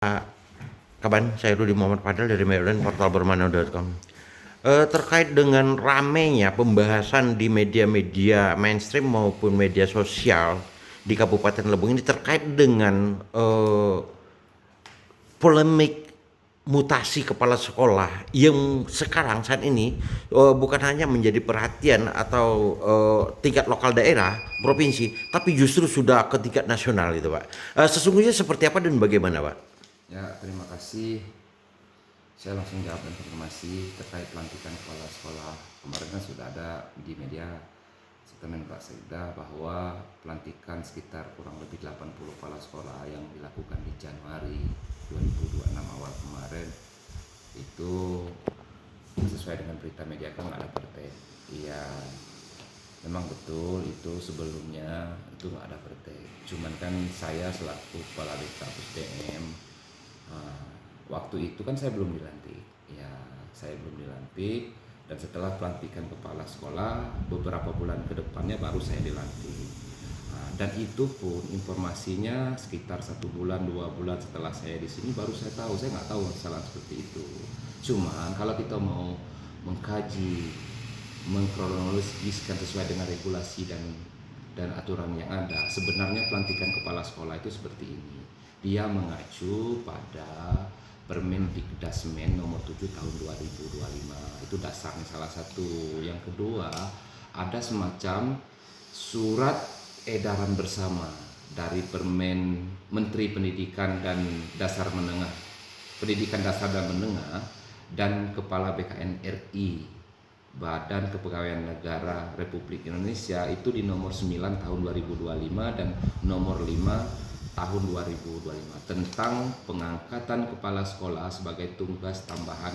Kaban, saya Rudi Muhammad Fadil dari Maryland, portal bermana.com. Terkait dengan ramenya pembahasan di media-media mainstream maupun media sosial di Kabupaten Lebong ini terkait dengan polemik mutasi kepala sekolah yang sekarang saat ini bukan hanya menjadi perhatian atau tingkat lokal daerah, provinsi, tapi justru sudah ke tingkat nasional gitu Pak. Sesungguhnya seperti apa dan bagaimana Pak? Ya, terima kasih. Saya langsung jawab informasi terkait pelantikan kepala sekolah. Kemarin kan sudah ada di media statement Pak Sekda bahwa pelantikan sekitar kurang lebih 80 kepala sekolah yang dilakukan di Januari 2026 awal kemarin itu sesuai dengan berita media kan nggak ada partai. Iya, memang betul itu sebelumnya itu nggak ada partai. Cuman kan saya selaku kepala BKPSDM, waktu itu kan saya belum dilantik, ya saya belum dilantik, dan setelah pelantikan kepala sekolah beberapa bulan ke depannya baru saya dilantik. Dan itu pun informasinya sekitar 1 bulan 2 bulan setelah saya di sini baru saya tahu. Saya nggak tahu masalah seperti itu. Cuman kalau kita mau mengkaji, mengkronologiskan sesuai dengan regulasi dan aturan yang ada, sebenarnya pelantikan kepala sekolah itu seperti ini. Dia mengacu pada Permendikdasmen nomor 7 tahun 2025. Itu dasarnya salah satu. Yang kedua, ada semacam surat edaran bersama dari Permen Menteri Pendidikan dan Dasar Menengah, Pendidikan Dasar dan Menengah, dan Kepala BKN RI, Badan Kepegawaian Negara Republik Indonesia, itu di nomor 9 tahun 2025 dan nomor 5 tahun 2025 tentang pengangkatan kepala sekolah sebagai tugas tambahan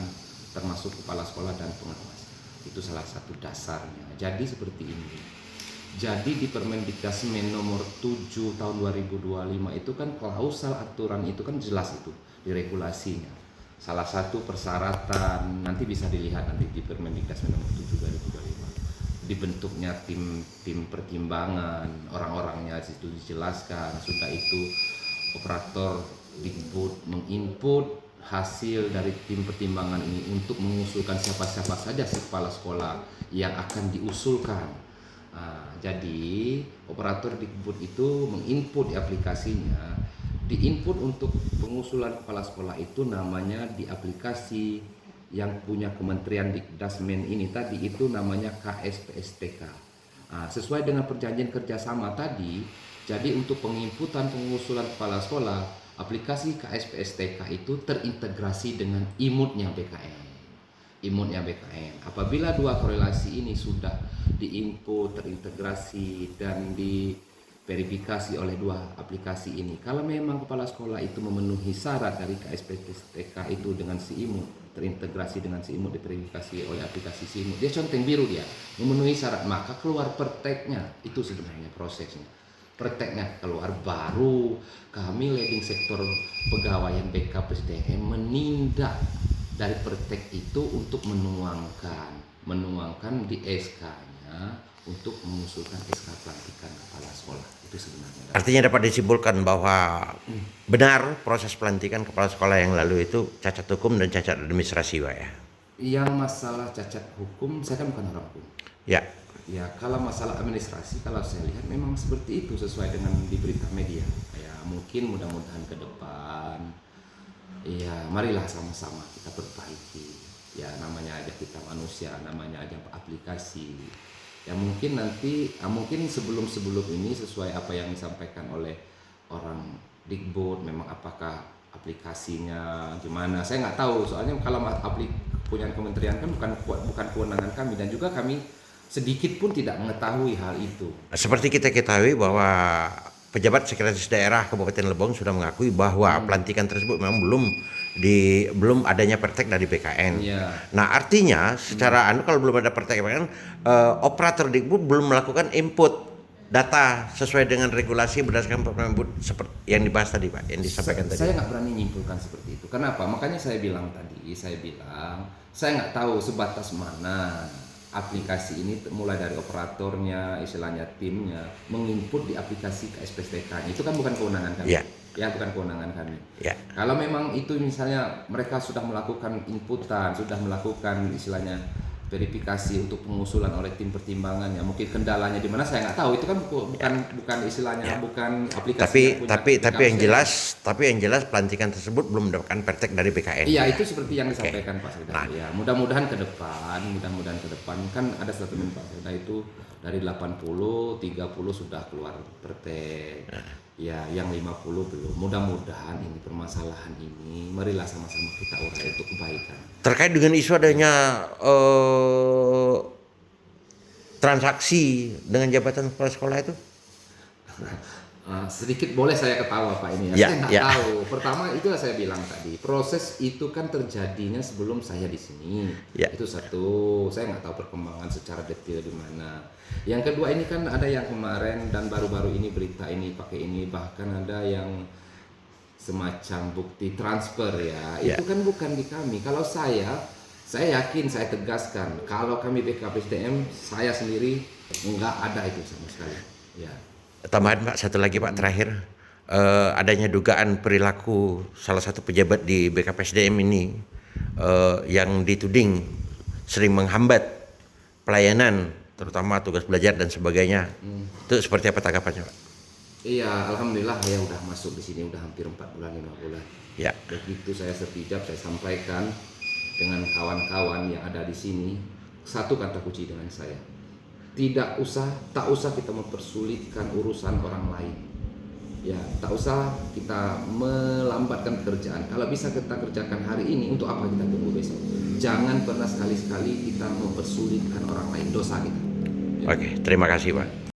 termasuk kepala sekolah dan pengawas. Itu salah satu dasarnya. Jadi seperti ini. Jadi di Permendikdasmen nomor 7 tahun 2025 itu kan klausal aturan itu kan jelas itu di regulasinya. Salah satu persyaratan nanti bisa dilihat nanti di Permendikdasmen nomor 7 2025. Dibentuknya tim pertimbangan, orang-orangnya itu dijelaskan. Sudah itu operator Digbud menginput hasil dari tim pertimbangan ini untuk mengusulkan siapa-siapa saja kepala sekolah yang akan diusulkan. Jadi operator Digbud itu menginput di aplikasinya, diinput untuk pengusulan kepala sekolah itu namanya di aplikasi yang punya Kementerian Dikdasmen ini tadi itu namanya KSPSTK. Sesuai dengan perjanjian kerjasama tadi, jadi untuk penginputan pengusulan kepala sekolah, aplikasi KSPSTK itu terintegrasi dengan imutnya BKN. Imutnya BKN. Apabila dua korelasi ini sudah diinput, terintegrasi, dan diverifikasi oleh dua aplikasi ini, kalau memang kepala sekolah itu memenuhi syarat dari KSPSTK itu dengan si imut, terintegrasi dengan si imut, diverifikasi oleh aplikasi si imut, dia conteng biru, dia memenuhi syarat, maka keluar perteknya. Itu sebenarnya prosesnya. Perteknya keluar, baru kami leading sektor pegawaian BKPSDM menindak dari pertek itu untuk menuangkan di SK-nya untuk mengusulkan SK pelantikan kepala sekolah. Itu sebenarnya. Artinya dapat disimpulkan bahwa benar proses pelantikan kepala sekolah yang lalu itu cacat hukum dan cacat administrasi Pak ya? Yang masalah cacat hukum, saya kan bukan orang hukum. Ya. Ya, kalau masalah administrasi, kalau saya lihat memang seperti itu sesuai dengan di berita media. Ya, mungkin mudah-mudahan ke depan, ya marilah sama-sama kita perbaiki. Ya, namanya aja kita manusia, namanya aja aplikasi. Ya mungkin nanti, mungkin sebelum ini sesuai apa yang disampaikan oleh orang Dikbud, memang apakah aplikasinya gimana? Saya nggak tahu, soalnya kalau punya kementerian kan bukan kewenangan kami, dan juga kami sedikit pun tidak mengetahui hal itu. Seperti kita ketahui bahwa pejabat sekretaris daerah Kabupaten Lebong sudah mengakui bahwa pelantikan tersebut memang belum adanya pertek dari BKN. Ya. Nah artinya secara kalau belum ada pertek BKN, operator Dikbud belum melakukan input data sesuai dengan regulasi berdasarkan Permendikbud seperti yang dibahas tadi Pak, yang disampaikan tadi. Saya nggak berani menyimpulkan seperti itu. Kenapa? Makanya saya bilang tadi, saya nggak tahu sebatas mana aplikasi ini, mulai dari operatornya, istilahnya timnya, menginput di aplikasi KSPSTK. Itu kan bukan kewenangan kami. Ya. Ya, bukan kewenangan kami. Ya. Kalau memang itu misalnya mereka sudah melakukan inputan, sudah melakukan istilahnya verifikasi untuk pengusulan oleh tim pertimbangan, ya mungkin kendalanya di mana saya nggak tahu. Itu kan bukan istilahnya, Ya. bukan aplikasi. Tapi yang jelas pelantikan tersebut belum mendapatkan pertek dari BKN. Iya, itu seperti yang disampaikan Pak Seda. Nah. Ya, mudah-mudahan ke depan kan ada statement Pak Seda itu dari 80, 30 sudah keluar pertek. Ya, yang 50 belum. Mudah-mudahan ini permasalahan ini marilah sama-sama kita urai untuk kebaikan. Terkait dengan isu adanya transaksi dengan jabatan kepala sekolah itu? Sedikit boleh saya ketawa Pak ini ya. Ya, Saya nggak ya. tahu. Pertama itu saya bilang tadi, proses itu kan terjadinya sebelum saya di sini. Ya. Itu satu. Saya nggak tahu perkembangan secara detail di mana. Yang kedua ini kan ada yang kemarin dan baru-baru ini berita ini pakai ini, bahkan ada yang semacam bukti transfer ya. Ya. Itu kan bukan di kami. Kalau saya yakin, saya tegaskan kalau kami BKPSDM, saya sendiri nggak ada itu sama sekali. Ya. Tambahan Pak, satu lagi Pak terakhir, adanya dugaan perilaku salah satu pejabat di BKPSDM ini yang dituding sering menghambat pelayanan, terutama tugas belajar dan sebagainya. Itu seperti apa tanggapannya Pak? Iya, alhamdulillah ya udah masuk di sini udah hampir 4 bulan 5 bulan. Ya. Begitu saya sertijab, saya sampaikan dengan kawan-kawan yang ada di sini satu kata kunci dengan saya. Tak usah kita mempersulitkan urusan orang lain. Ya, tak usah kita melambatkan pekerjaan. Kalau bisa kita kerjakan hari ini, untuk apa kita tunggu besok? Jangan pernah sekali-sekali kita mempersulitkan orang lain, dosa kita. Oke, terima kasih Pak.